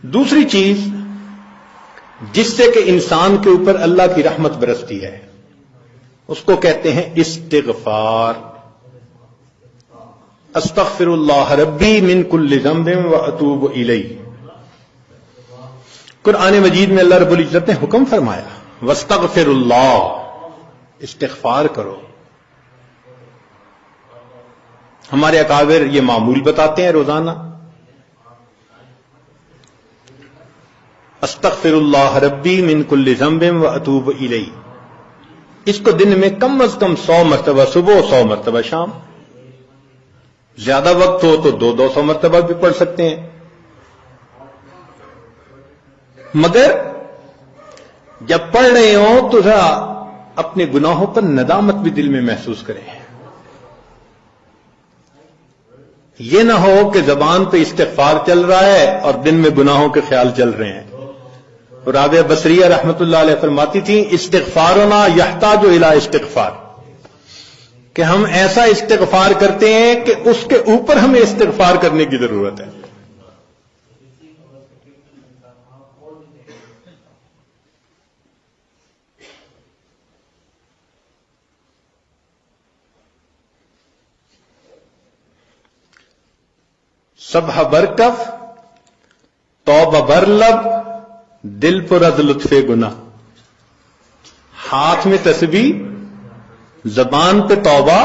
دوسری چیز جس سے کہ انسان کے اوپر اللہ کی رحمت برستی ہے اس کو کہتے ہیں استغفار. استغفر اللہ ربی من کل ذنب واتوب الیہ. قرآن مجید میں اللہ رب العزت نے حکم فرمایا واستغفر اللہ، استغفار کرو. ہمارے اکابر یہ معمول بتاتے ہیں روزانہ، استغفر اللہ ربی من کل ذنب واتوب الیہ. اس کو دن میں کم از کم 100 مرتبہ صبح، 100 مرتبہ شام. زیادہ وقت ہو تو 200 مرتبہ بھی پڑھ سکتے ہیں. مگر جب پڑھ رہے ہوں تو ذرا اپنے گناہوں پر ندامت بھی دل میں محسوس کریں. یہ نہ ہو کہ زبان پہ استغفار چل رہا ہے اور دن میں گناہوں کے خیال چل رہے ہیں. رابعہ بصریہ رحمت اللہ علیہ فرماتی تھیں استغفارنا یحتاج الی استغفار، کہ ہم ایسا استغفار کرتے ہیں کہ اس کے اوپر ہمیں استغفار کرنے کی ضرورت ہے. سبح برکف توبہ برلب دل پر از لطف گناہ. ہاتھ میں تسبیح، زبان پہ توبہ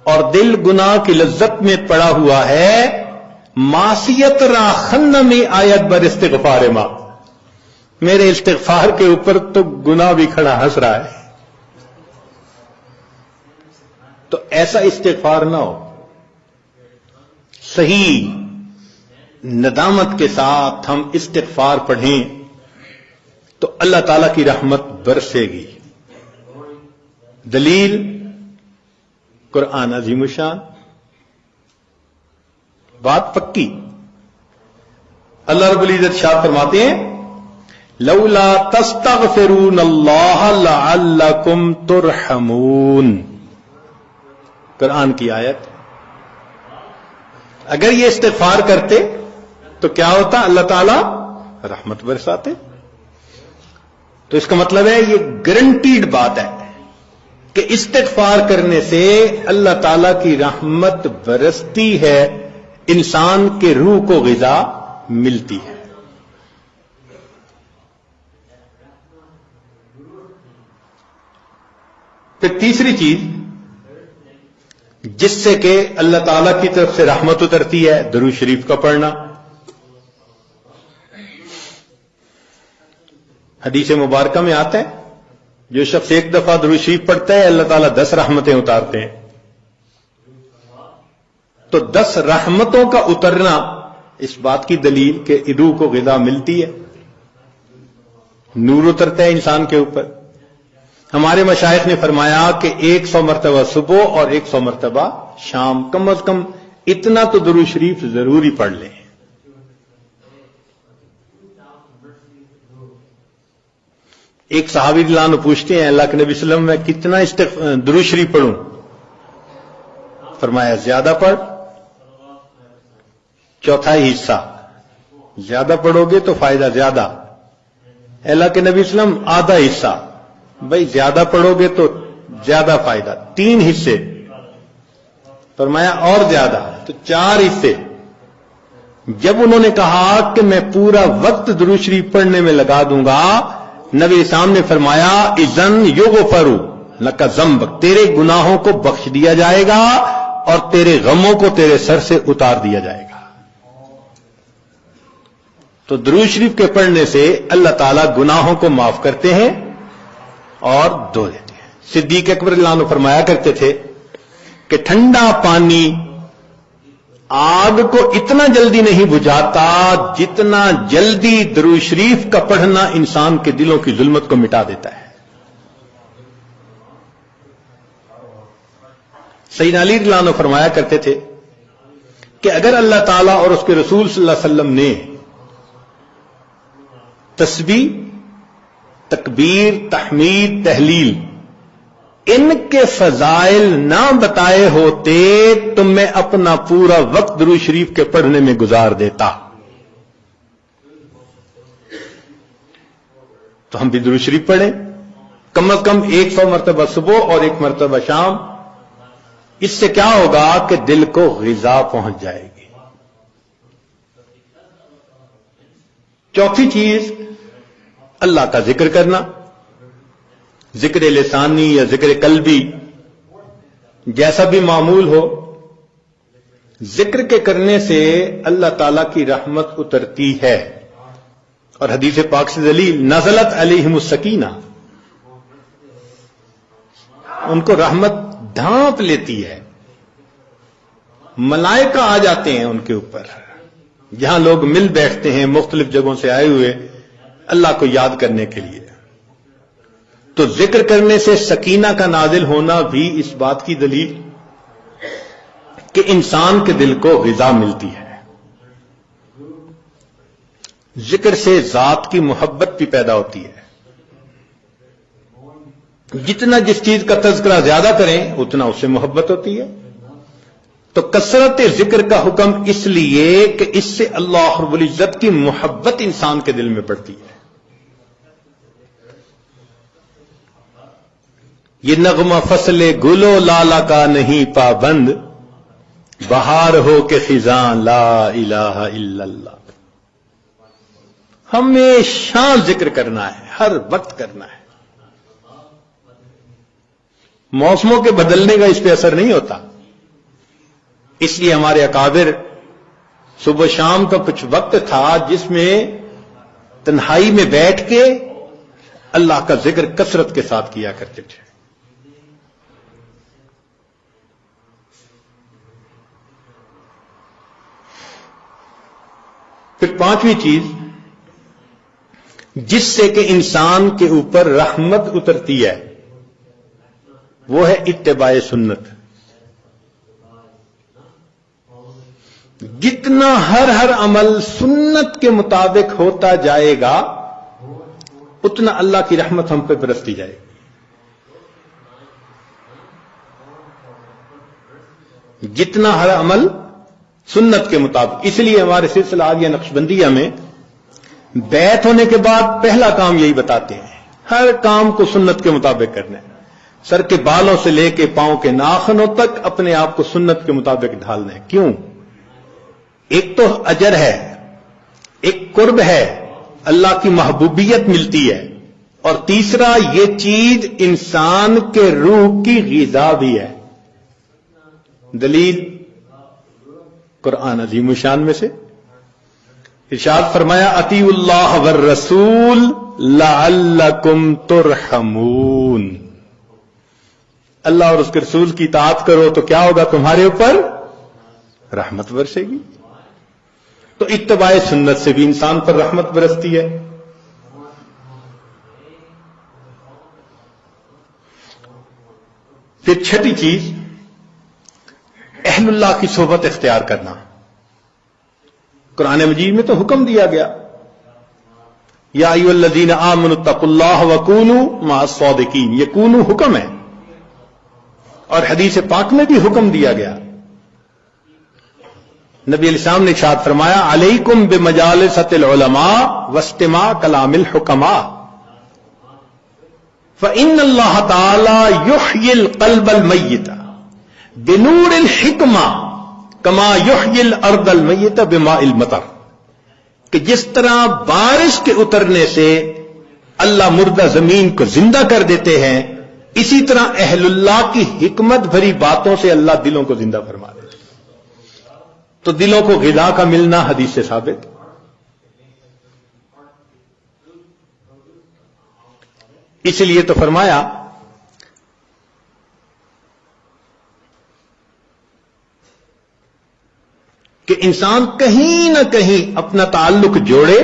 اور دل گناہ کی لذت میں پڑا ہوا ہے. معصیت را خن میں آیت بر استغفار ما، میرے استغفار کے اوپر تو گناہ بھی کھڑا ہنس رہا ہے. تو ایسا استغفار نہ ہو. صحیح ندامت کے ساتھ ہم استغفار پڑھیں تو اللہ تعالی کی رحمت برسے گی. دلیل قرآن عظیم الشان، بات پکی. اللہ رب العزت شاہ فرماتے ہیں لولا تستغفرون اللہ لعلکم ترحمون. قرآن کی آیت. اگر یہ استغفار کرتے تو کیا ہوتا؟ اللہ تعالی رحمت برساتے. تو اس کا مطلب ہے یہ گارنٹیڈ بات ہے کہ استغفار کرنے سے اللہ تعالی کی رحمت برستی ہے، انسان کے روح کو غذا ملتی ہے. پھر تیسری چیز جس سے کہ اللہ تعالی کی طرف سے رحمت اترتی ہے، درود شریف کا پڑھنا. حدیث مبارکہ میں آتا ہے جو شخص ایک دفعہ درود شریف پڑھتا ہے اللہ تعالیٰ 10 رحمتیں اتارتے ہیں. تو 10 رحمتوں کا اترنا اس بات کی دلیل کہ روح کو غذا ملتی ہے، نور اترتا ہے انسان کے اوپر. ہمارے مشائخ نے فرمایا کہ 100 مرتبہ صبح اور 100 مرتبہ شام، کم از کم اتنا تو درود شریف ضروری پڑھ لیں. ایک صحابی رضی اللہ عنہ پوچھتے ہیں اللہ کے نبی صلی اللہ علیہ وسلم میں کتنا درود شریف پڑھوں؟ فرمایا زیادہ پڑھ، چوتھائی حصہ. زیادہ پڑھو گے تو فائدہ زیادہ. اللہ کے نبی صلی اللہ علیہ وسلم آدھا حصہ. بھائی زیادہ پڑھو گے تو زیادہ فائدہ. 3 حصے. فرمایا اور زیادہ تو 4 حصے. جب انہوں نے کہا کہ میں پورا وقت درود شریف پڑھنے میں لگا دوں گا، نبی اسلام نے فرمایا اذن یغفر لک ذنبک، تیرے گناہوں کو بخش دیا جائے گا اور تیرے غموں کو تیرے سر سے اتار دیا جائے گا. تو درود شریف کے پڑھنے سے اللہ تعالیٰ گناہوں کو معاف کرتے ہیں اور دھو دیتے ہیں. صدیق اکبر اللہ عنہ فرمایا کرتے تھے کہ ٹھنڈا پانی آگ کو اتنا جلدی نہیں بجھاتا جتنا جلدی درود شریف کا پڑھنا انسان کے دلوں کی ظلمت کو مٹا دیتا ہے. سیدنا علی رضی اللہ عنہ فرمایا کرتے تھے کہ اگر اللہ تعالیٰ اور اس کے رسول صلی اللہ علیہ وسلم نے تسبیح، تکبیر، تحمید، تہلیل ان کے فضائل نہ بتائے ہوتے تو میں اپنا پورا وقت درود شریف کے پڑھنے میں گزار دیتا. تو ہم بھی درود شریف پڑھیں کم از کم 100 مرتبہ صبح اور 1 مرتبہ شام. اس سے کیا ہوگا کہ دل کو غذا پہنچ جائے گی. چوتھی چیز اللہ کا ذکر کرنا، ذکر لسانی یا ذکر قلبی جیسا بھی معمول ہو. ذکر کے کرنے سے اللہ تعالی کی رحمت اترتی ہے، اور حدیث پاک سے دلیل نزلت علیہم السکینہ، ان کو رحمت ڈھانپ لیتی ہے. ملائکہ آ جاتے ہیں ان کے اوپر، جہاں لوگ مل بیٹھتے ہیں مختلف جگہوں سے آئے ہوئے اللہ کو یاد کرنے کے لیے. تو ذکر کرنے سے سکینہ کا نازل ہونا بھی اس بات کی دلیل کہ انسان کے دل کو غذا ملتی ہے. ذکر سے ذات کی محبت بھی پیدا ہوتی ہے. جتنا جس چیز کا تذکرہ زیادہ کریں اتنا اس سے محبت ہوتی ہے. تو کثرت ذکر کا حکم اس لیے کہ اس سے اللہ رب العزت کی محبت انسان کے دل میں بڑھتی ہے. یہ نغمہ فصل گلو لالا کا نہیں پابند، بہار ہو کے خزاں لا الہ الا اللہ. ہمیشہ ذکر کرنا ہے، ہر وقت کرنا ہے. موسموں کے بدلنے کا اس پہ اثر نہیں ہوتا. اس لیے ہمارے اکابر صبح شام کا کچھ وقت تھا جس میں تنہائی میں بیٹھ کے اللہ کا ذکر کثرت کے ساتھ کیا کرتے تھے. پھر پانچویں چیز جس سے کہ انسان کے اوپر رحمت اترتی ہے وہ ہے اتباع سنت. جتنا ہر عمل سنت کے مطابق ہوتا جائے گا اتنا اللہ کی رحمت ہم پہ برستی جائے گی. جتنا ہر عمل سنت کے مطابق. اس لیے ہمارے سلسلہ آگیا نقشبندیہ میں بیعت ہونے کے بعد پہلا کام یہی بتاتے ہیں، ہر کام کو سنت کے مطابق کرنا ہے. سر کے بالوں سے لے کے پاؤں کے ناخنوں تک اپنے آپ کو سنت کے مطابق ڈھالنا ہے. کیوں؟ ایک تو اجر ہے، ایک قرب ہے، اللہ کی محبوبیت ملتی ہے، اور تیسرا یہ چیز انسان کے روح کی غذا بھی ہے. دلیل قرآن عظیم الشان میں سے ارشاد فرمایا اطیعوا اللہ والرسول لعلکم ترحمون. اللہ اور اس کے رسول کی اطاعت کرو تو کیا ہوگا؟ تمہارے اوپر رحمت برسے گی. تو اتباع سنت سے بھی انسان پر رحمت برستی ہے. پھر چھٹی چیز اہل اللہ کی صحبت اختیار کرنا. قرآن مجید میں تو حکم دیا گیا یا ایھا الذین آمنوا اتقوا اللہ وکونوا مع الصادقین. یہ کونوا حکم ہے، اور حدیث پاک میں بھی حکم دیا گیا. نبی علیہ السلام نے ارشاد فرمایا علیکم بمجالسۃ العلماء واستماع کلام الحکماء فإن اللہ تعالی یحیی القلب المیت بنور الحکمہ کما یحیی الارض المیت بماء المطر. کہ جس طرح بارش کے اترنے سے اللہ مردہ زمین کو زندہ کر دیتے ہیں، اسی طرح اہل اللہ کی حکمت بھری باتوں سے اللہ دلوں کو زندہ فرما دیتے. تو دلوں کو غذا کا ملنا حدیث سے ثابت. اس لیے تو فرمایا کہ انسان کہیں نہ کہیں اپنا تعلق جوڑے.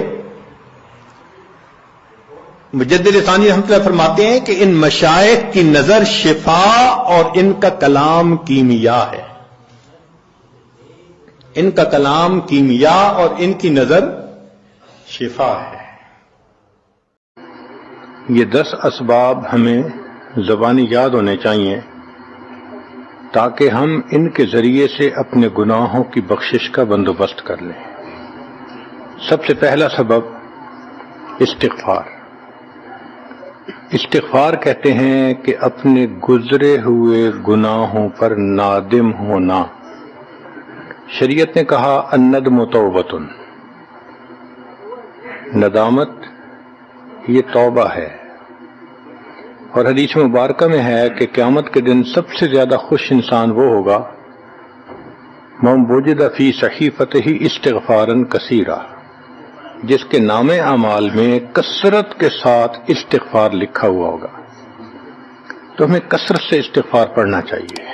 مجدد ثانی رحمۃ اللہ فرماتے ہیں کہ ان مشائخ کی نظر شفا اور ان کا کلام کیمیا ہے. ان کا کلام کیمیا اور ان کی نظر شفا ہے. یہ 10 اسباب ہمیں زبانی یاد ہونے چاہیے تاکہ ہم ان کے ذریعے سے اپنے گناہوں کی بخشش کا بندوبست کر لیں. سب سے پہلا سبب استغفار. استغفار کہتے ہیں کہ اپنے گزرے ہوئے گناہوں پر نادم ہونا. شریعت نے کہا الندم توبۃ، ندامت یہ توبہ ہے. اور حدیث مبارکہ میں ہے کہ قیامت کے دن سب سے زیادہ خوش انسان وہ ہوگا من وجد فی صحیفتہ استغفارا کثیرا، جس کے نام اعمال میں کثرت کے ساتھ استغفار لکھا ہوا ہوگا. تو ہمیں کثرت سے استغفار پڑھنا چاہیے.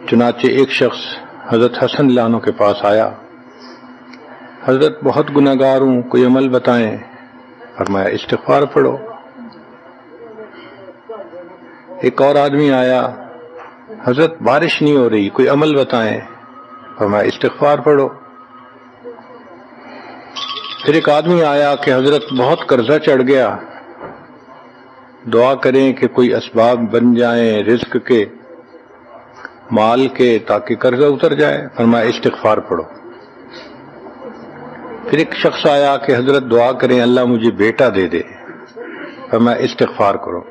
چنانچہ ایک شخص حضرت حسن اللہ عنہ کے پاس آیا، حضرت بہت گناہگار ہوں، کوئی عمل بتائیں. فرمایا استغفار پڑھو. ایک اور آدمی آیا، حضرت بارش نہیں ہو رہی، کوئی عمل بتائیں. فرمایا استغفار پڑھو. پھر ایک آدمی آیا کہ حضرت بہت قرضہ چڑھ گیا، دعا کریں کہ کوئی اسباب بن جائیں رزق کے، مال کے، تاکہ قرضہ اتر جائے. فرمایا استغفار پڑھو. پھر ایک شخص آیا کہ حضرت دعا کریں اللہ مجھے بیٹا دے دے. فرمایا استغفار کرو.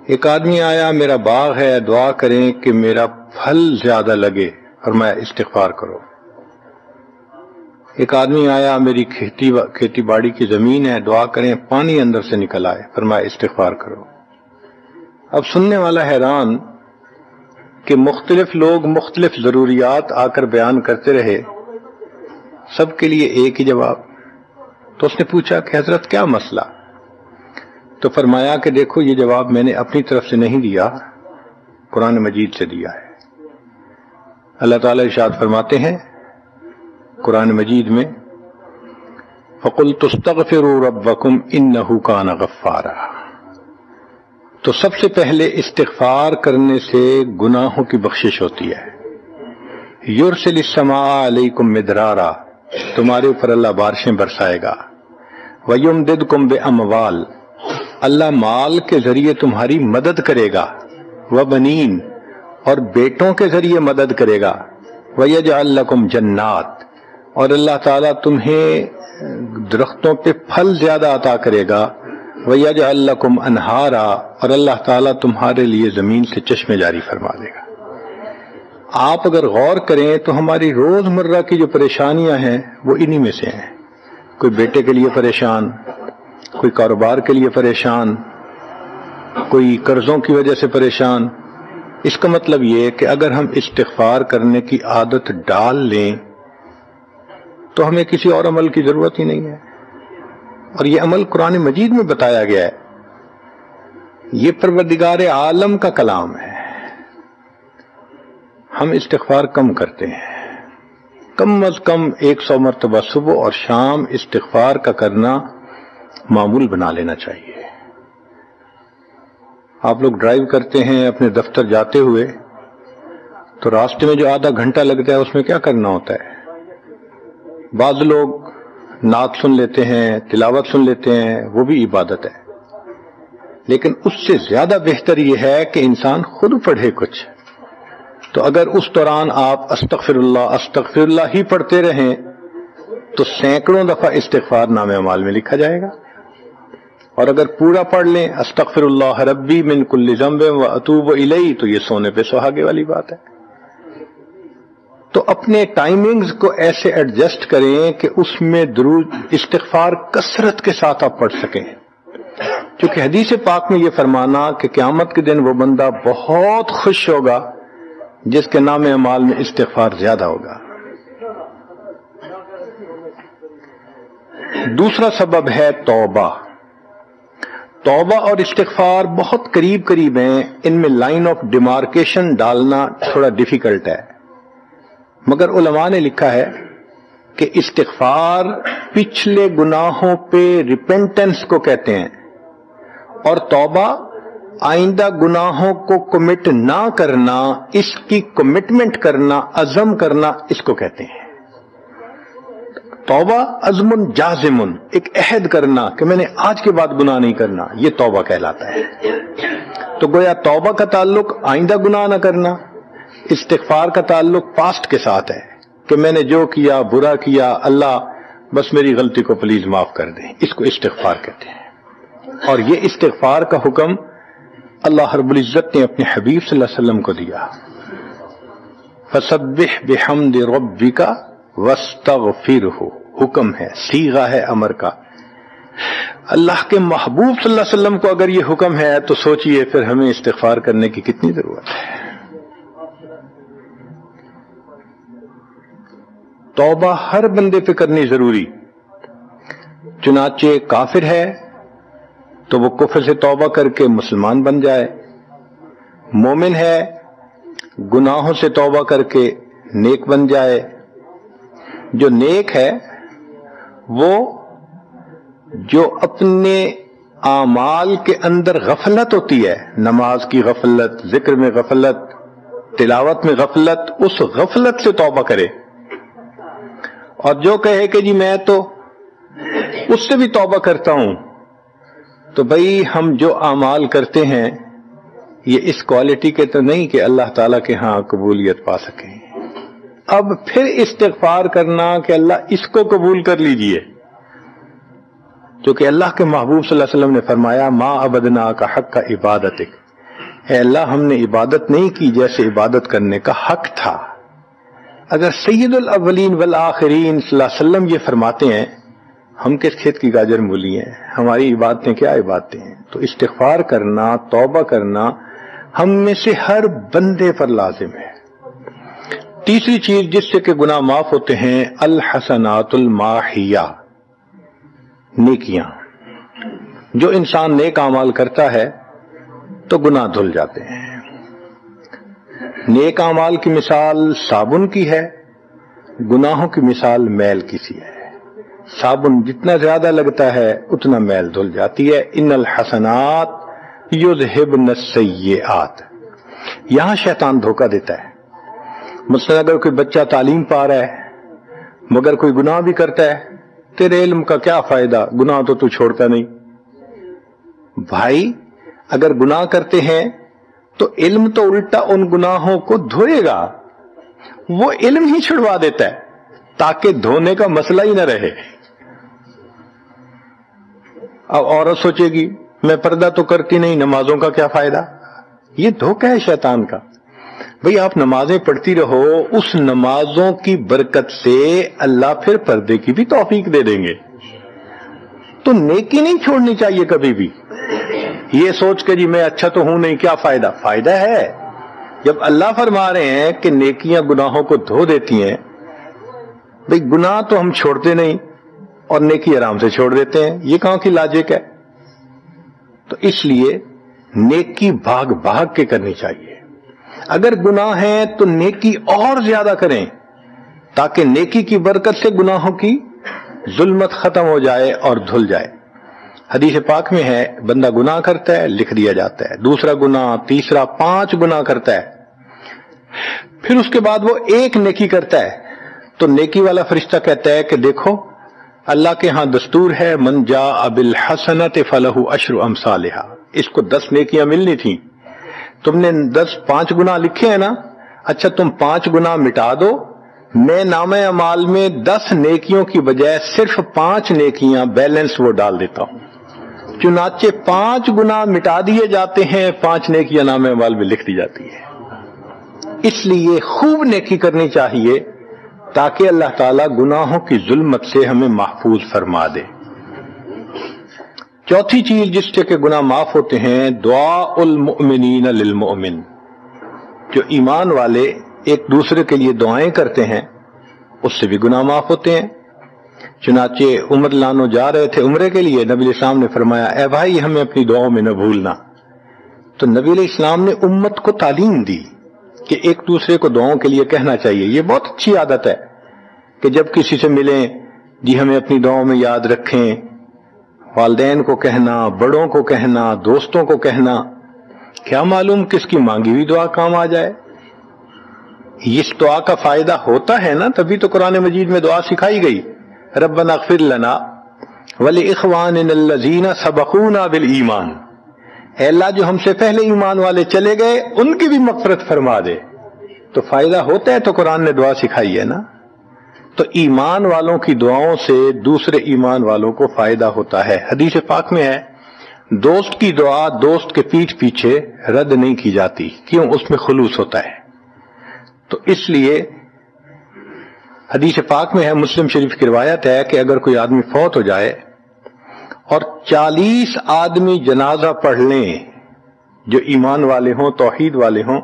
ایک آدمی آیا میرا باغ ہے، دعا کریں کہ میرا پھل زیادہ لگے. فرمایا استغفار کرو. ایک آدمی آیا میری کھیتی باڑی کی زمین ہے، دعا کریں پانی اندر سے نکل آئے. فرمایا استغفار کرو. اب سننے والا حیران کہ مختلف لوگ مختلف ضروریات آ کر بیان کرتے رہے، سب کے لیے ایک ہی جواب. تو اس نے پوچھا کہ حضرت کیا مسئلہ؟ تو فرمایا کہ دیکھو یہ جواب میں نے اپنی طرف سے نہیں دیا، قرآن مجید سے دیا ہے. اللہ تعالیٰ ارشاد فرماتے ہیں قرآن مجید میں فَقُلْتُ اسْتَغْفِرُوا رَبَّكُمْ إِنَّهُ كَانَ غَفَّارًا. تو سب سے پہلے استغفار کرنے سے گناہوں کی بخشش ہوتی ہے. يُرْسِلِ السَّمَاءَ عَلَيْكُمْ مِدْرَارًا، تمہارے اوپر اللہ بارشیں برسائے گا. وَيُمْدِدْكُمْ بِأَمْوَالٍ، اللہ مال کے ذریعے تمہاری مدد کرے گا. وَبَنِينَ، اور بیٹوں کے ذریعے مدد کرے گا. وَيَجْعَلْ لَكُمْ جَنَّاتٍ، اور اللہ تعالیٰ تمہیں درختوں پہ پھل زیادہ عطا کرے گا. وَيَجْعَلْ لَكُمْ أَنْهَارًا، اور اللہ تعالیٰ تمہارے لیے زمین سے چشمے جاری فرما دے گا. آپ اگر غور کریں تو ہماری روز مرہ کی جو پریشانیاں ہیں وہ انہی میں سے ہیں. کوئی بیٹے کے لیے پریشان، کوئی کاروبار کے لیے پریشان، کوئی قرضوں کی وجہ سے پریشان. اس کا مطلب یہ کہ اگر ہم استغفار کرنے کی عادت ڈال لیں تو ہمیں کسی اور عمل کی ضرورت ہی نہیں ہے. اور یہ عمل قرآن مجید میں بتایا گیا ہے. یہ پروردگار عالم کا کلام ہے. ہم استغفار کم کرتے ہیں، کم از کم 100 مرتبہ صبح اور شام استغفار کا کرنا معمول بنا لینا چاہیے. آپ لوگ ڈرائیو کرتے ہیں اپنے دفتر جاتے ہوئے تو راستے میں جو آدھا گھنٹہ لگتا ہے اس میں کیا کرنا ہوتا ہے؟ بعض لوگ نعت سن لیتے ہیں، تلاوت سن لیتے ہیں، وہ بھی عبادت ہے. لیکن اس سے زیادہ بہتر یہ ہے کہ انسان خود پڑھے کچھ. تو اگر اس دوران آپ استغفر اللہ ہی پڑھتے رہیں تو سینکڑوں دفعہ استغفار نامہ اعمال میں لکھا جائے گا. اور اگر پورا پڑھ لیں استغفر اللہ ربی من کل ذنب واتوب الیہ، تو یہ سونے پہ سہاگے والی بات ہے. تو اپنے ٹائمنگز کو ایسے ایڈجسٹ کریں کہ اس میں درود استغفار کثرت کے ساتھ آپ پڑھ سکیں. کیونکہ حدیث پاک میں یہ فرمانا کہ قیامت کے دن وہ بندہ بہت خوش ہوگا جس کے نام اعمال میں استغفار زیادہ ہوگا. دوسرا سبب ہے توبہ. توبہ اور استغفار بہت قریب قریب ہیں، ان میں لائن آف ڈیمارکیشن ڈالنا تھوڑا ڈیفیکلٹ ہے. مگر علماء نے لکھا ہے کہ استغفار پچھلے گناہوں پہ ریپینٹنس کو کہتے ہیں، اور توبہ آئندہ گناہوں کو کمٹ نہ کرنا، اس کی کمٹمنٹ کرنا، عزم کرنا، اس کو کہتے ہیں. توبہ عزم جازم، ایک عہد کرنا کہ میں نے آج کے بعد گناہ نہیں کرنا، یہ توبہ کہلاتا ہے. تو گویا توبہ کا تعلق آئندہ گناہ نہ کرنا، استغفار کا تعلق پاسٹ کے ساتھ ہے کہ میں نے جو کیا برا کیا، اللہ بس میری غلطی کو پلیز معاف کر دیں. اس کو استغفار کہتے ہیں. اور یہ استغفار کا حکم اللہ رب العزت نے اپنے حبیب صلی اللہ علیہ وسلم کو دیا. فسبح بحمد ربک واستغفرہ، حکم ہے، صیغہ ہے امر کا. اللہ کے محبوب صلی اللہ علیہ وسلم کو اگر یہ حکم ہے تو سوچئے پھر ہمیں استغفار کرنے کی کتنی ضرورت ہے. توبہ ہر بندے پہ کرنی ضروری. چنانچہ کافر ہے تو وہ کفر سے توبہ کر کے مسلمان بن جائے، مومن ہے گناہوں سے توبہ کر کے نیک بن جائے. جو نیک ہے وہ جو اپنے اعمال کے اندر غفلت ہوتی ہے، نماز کی غفلت، ذکر میں غفلت، تلاوت میں غفلت، اس غفلت سے توبہ کرے. اور جو کہے کہ جی میں تو اس سے بھی توبہ کرتا ہوں، تو بھئی ہم جو اعمال کرتے ہیں یہ اس کوالٹی کے تو نہیں کہ اللہ تعالیٰ کے ہاں قبولیت پا سکیں. اب پھر استغفار کرنا کہ اللہ اس کو قبول کر لیجئے، جو کہ اللہ کے محبوب صلی اللہ علیہ وسلم نے فرمایا ما عبدنا کا حق کا عبادتک، اے اللہ ہم نے عبادت نہیں کی جیسے عبادت کرنے کا حق تھا. اگر سید الاولین والآخرین صلی اللہ علیہ وسلم یہ فرماتے ہیں، ہم کس کھیت کی گاجر مولی ہیں، ہماری عبادتیں کیا عبادتیں ہیں. تو استغفار کرنا، توبہ کرنا ہم میں سے ہر بندے پر لازم ہے. تیسری چیز جس سے کہ گناہ معاف ہوتے ہیں، الحسنات الماحیہ، نیکیاں. جو انسان نیک اعمال کرتا ہے تو گناہ دھل جاتے ہیں. نیک اعمال کی مثال صابن کی ہے، گناہوں کی مثال میل کی سی ہے. صابن جتنا زیادہ لگتا ہے اتنا میل دھل جاتی ہے. ان الحسنات یذہبن السیئات. یہاں شیطان دھوکہ دیتا ہے. مثلا اگر کوئی بچہ تعلیم پا رہا ہے مگر کوئی گناہ بھی کرتا ہے، تیرے علم کا کیا فائدہ، گناہ تو چھوڑتا نہیں. بھائی اگر گناہ کرتے ہیں تو علم تو الٹا ان گناہوں کو دھوئے گا، وہ علم ہی چھڑوا دیتا ہے تاکہ دھونے کا مسئلہ ہی نہ رہے. اب عورت سوچے گی میں پردہ تو کرتی نہیں، نمازوں کا کیا فائدہ. یہ دھوکہ ہے شیطان کا. بھئی آپ نمازیں پڑھتی رہو، اس نمازوں کی برکت سے اللہ پھر پردے کی بھی توفیق دے دیں گے. تو نیکی نہیں چھوڑنی چاہیے کبھی بھی. یہ سوچ کے جی میں اچھا تو ہوں نہیں، کیا فائدہ. فائدہ ہے. جب اللہ فرما رہے ہیں کہ نیکیاں گناہوں کو دھو دیتی ہیں، بھئی گناہ تو ہم چھوڑتے نہیں اور نیکی آرام سے چھوڑ دیتے ہیں، یہ کہاں کی لاجک ہے. تو اس لیے نیکی بھاگ بھاگ کے کرنی چاہیے. اگر گناہ ہیں تو نیکی اور زیادہ کریں تاکہ نیکی کی برکت سے گناہوں کی ظلمت ختم ہو جائے اور دھل جائے. حدیث پاک میں ہے بندہ گناہ کرتا ہے لکھ دیا جاتا ہے، دوسرا گناہ، تیسرا، 5 گناہ کرتا ہے، پھر اس کے بعد وہ ایک نیکی کرتا ہے تو نیکی والا فرشتہ کہتا ہے کہ دیکھو اللہ کے ہاں دستور ہے من جاء بالحسنۃ فلہ عشر امثالھا. اس کو 10 نیکیاں ملنی تھیں، تم نے 5 گناہ لکھے ہیں نا، اچھا تم 5 گناہ مٹا دو، میں نامہ اعمال میں 10 نیکیوں کی بجائے صرف 5 نیکیاں بیلنس وہ ڈال دیتا ہوں. چنانچہ 5 گناہ مٹا دیے جاتے ہیں، 5 نیکیاں نامہ اعمال میں لکھ دی جاتی ہے. اس لیے خوب نیکی کرنی چاہیے تاکہ اللہ تعالیٰ گناہوں کی ظلمت سے ہمیں محفوظ فرما دے. چوتھی چیز جس سے کہ گناہ معاف ہوتے ہیں، دعاء المؤمنین للمؤمن. جو ایمان والے ایک دوسرے کے لیے دعائیں کرتے ہیں اس سے بھی گناہ معاف ہوتے ہیں. چنانچہ عمر لانو جا رہے تھے عمرے کے لیے، نبی علیہ السلام نے فرمایا اے بھائی ہمیں اپنی دعاؤں میں نہ بھولنا. تو نبی علیہ السلام نے امت کو تعلیم دی کہ ایک دوسرے کو دعاؤں کے لیے کہنا چاہیے. یہ بہت اچھی عادت ہے کہ جب کسی سے ملیں جی ہمیں اپنی دعاؤں میں یاد رکھیں. والدین کو کہنا، بڑوں کو کہنا، دوستوں کو کہنا، کیا معلوم کس کی مانگی ہوئی دعا کام آ جائے. اس دعا کا فائدہ ہوتا ہے نا، تبھی تو قرآن مجید میں دعا سکھائی گئی. ربنا اغفر لنا ولاخواننا الذین سبقونا بالایمان. اے اللہ جو ہم سے پہلے ایمان والے چلے گئے ان کی بھی مغفرت فرما دے. تو فائدہ ہوتا ہے تو قرآن نے دعا سکھائی ہے نا. تو ایمان والوں کی دعاؤں سے دوسرے ایمان والوں کو فائدہ ہوتا ہے. حدیث پاک میں ہے دوست کی دعا دوست کے پیٹھ پیچھے رد نہیں کی جاتی. کیوں؟ اس میں خلوص ہوتا ہے. تو اس لیے حدیث پاک میں ہے، مسلم شریف کی روایت ہے کہ اگر کوئی آدمی فوت ہو جائے اور 40 آدمی جنازہ پڑھ لیں جو ایمان والے ہوں، توحید والے ہوں،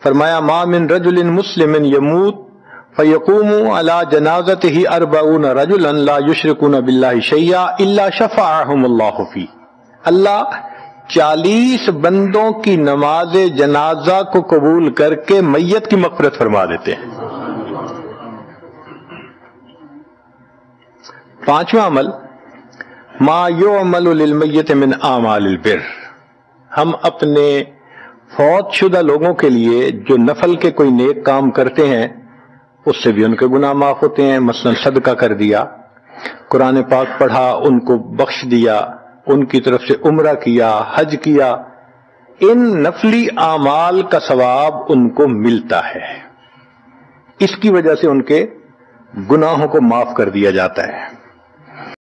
فرمایا ما من رجل مسلم یموت فیقوم علی جنازتہ 40 رجلا لا یشرکون باللہ شیئا الا شفعهم اللہ فی. اللہ 40 بندوں کی نماز جنازہ کو قبول کر کے میت کی مغفرت فرما دیتے ہیں. پانچواں عمل ما یعمل للمیت من اعمال البر. ہم اپنے فوت شدہ لوگوں کے لیے جو نفل کے کوئی نیک کام کرتے ہیں اس سے بھی ان کے گناہ معاف ہوتے ہیں. مثلا صدقہ کر دیا، قرآن پاک پڑھا، ان کو بخش دیا، ان کی طرف سے عمرہ کیا، حج کیا، ان نفلی اعمال کا ثواب ان کو ملتا ہے. اس کی وجہ سے ان کے گناہوں کو معاف کر دیا جاتا ہے.